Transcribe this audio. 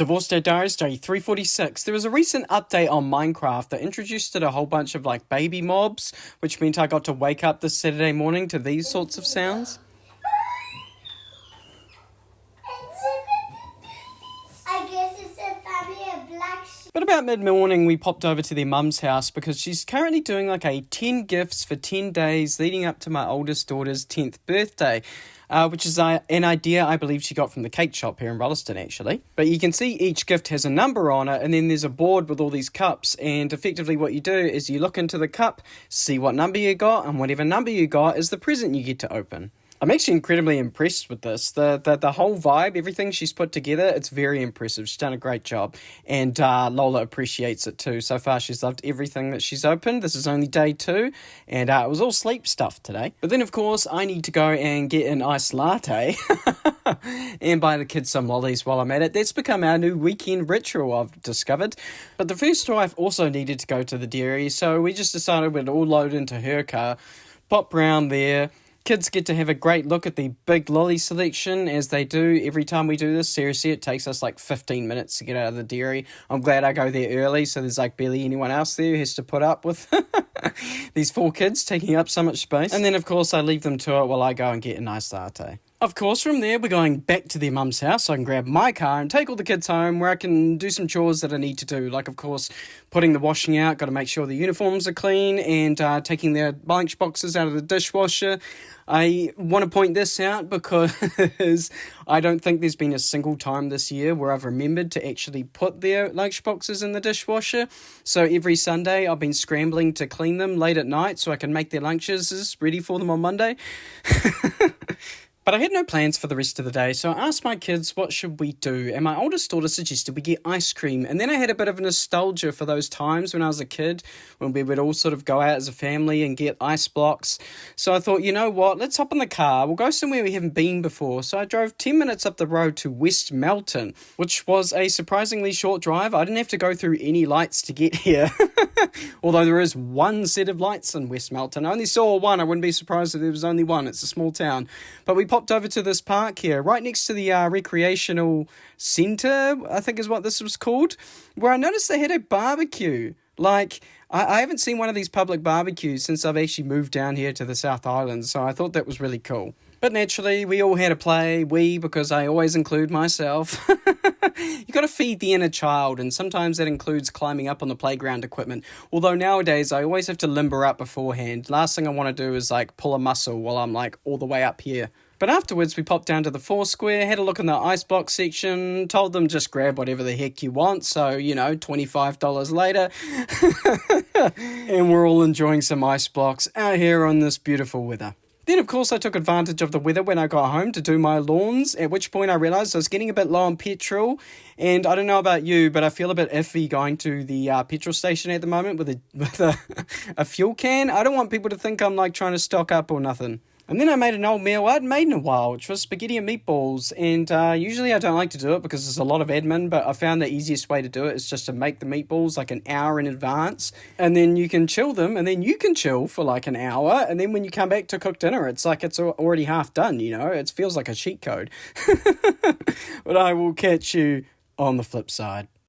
Divorce Dad Diaries, day 346. There was a recent update on Minecraft that introduced it a whole bunch of baby mobs, which meant I got to wake up this Saturday morning to these sorts of sounds. I guess it's a family of black sheep. But about mid-morning, we popped over to their mum's house because she's currently doing a 10 gifts for 10 days leading up to my oldest daughter's 10th birthday. Which is an idea I believe she got from the cake shop here in Rolliston, actually. But you can see each gift has a number on it, and then there's a board with all these cups, and effectively what you do is you look into the cup, see what number you got, and whatever number you got is the present you get to open. I'm actually incredibly impressed with this. The whole vibe, everything she's put together, it's very impressive. She's done a great job. And Lola appreciates it too. So far, she's loved everything that she's opened. This is only day 2. And it was all sleep stuff today. But then, of course, I need to go and get an iced latte and buy the kids some lollies while I'm at it. That's become our new weekend ritual, I've discovered. But the first wife also needed to go to the dairy. So we just decided we'd all load into her car, pop round there. Kids get to have a great look at the big lolly selection, as they do every time we do this. Seriously, it takes us 15 minutes to get out of the dairy. I'm glad I go there early, so there's barely anyone else there who has to put up with these 4 kids taking up so much space. And then, of course, I leave them to it while I go and get a nice latte. Of course, from there, we're going back to their mum's house so I can grab my car and take all the kids home where I can do some chores that I need to do. Like, of course, putting the washing out, got to make sure the uniforms are clean, and taking their lunch boxes out of the dishwasher. I want to point this out because I don't think there's been a single time this year where I've remembered to actually put their lunch boxes in the dishwasher. So every Sunday, I've been scrambling to clean them late at night so I can make their lunches ready for them on Monday. But I had no plans for the rest of the day, so I asked my kids what should we do, and my oldest daughter suggested we get ice cream. And then I had a bit of a nostalgia for those times when I was a kid, when we would all sort of go out as a family and get ice blocks. So I thought, you know what, let's hop in the car, we'll go somewhere we haven't been before. So I drove 10 minutes up the road to West Melton, which was a surprisingly short drive. I didn't have to go through any lights to get here. Although there is one set of lights in West Melton. I only saw one. I wouldn't be surprised if there was only one. It's a small town. But we popped over to this park here, right next to the recreational centre, I think is what this was called, where I noticed they had a barbecue. I haven't seen one of these public barbecues since I've actually moved down here to the South Island, so I thought that was really cool. But naturally, we all had a play, because I always include myself. You got to feed the inner child, and sometimes that includes climbing up on the playground equipment. Although nowadays, I always have to limber up beforehand. Last thing I want to do is pull a muscle while I'm all the way up here. But afterwards, we popped down to the Foursquare, had a look in the ice block section, told them just grab whatever the heck you want. So, $25 later. And we're all enjoying some ice blocks out here on this beautiful weather. Then, of course, I took advantage of the weather when I got home to do my lawns, at which point I realised I was getting a bit low on petrol. And I don't know about you, but I feel a bit iffy going to the petrol station at the moment with a fuel can. I don't want people to think I'm trying to stock up or nothing. And then I made an old meal I hadn't made in a while, which was spaghetti and meatballs. And usually I don't like to do it because there's a lot of admin, but I found the easiest way to do it is just to make the meatballs an hour in advance. And then you can chill them, and then you can chill for an hour. And then when you come back to cook dinner, it's it's already half done, It feels like a cheat code. But I will catch you on the flip side.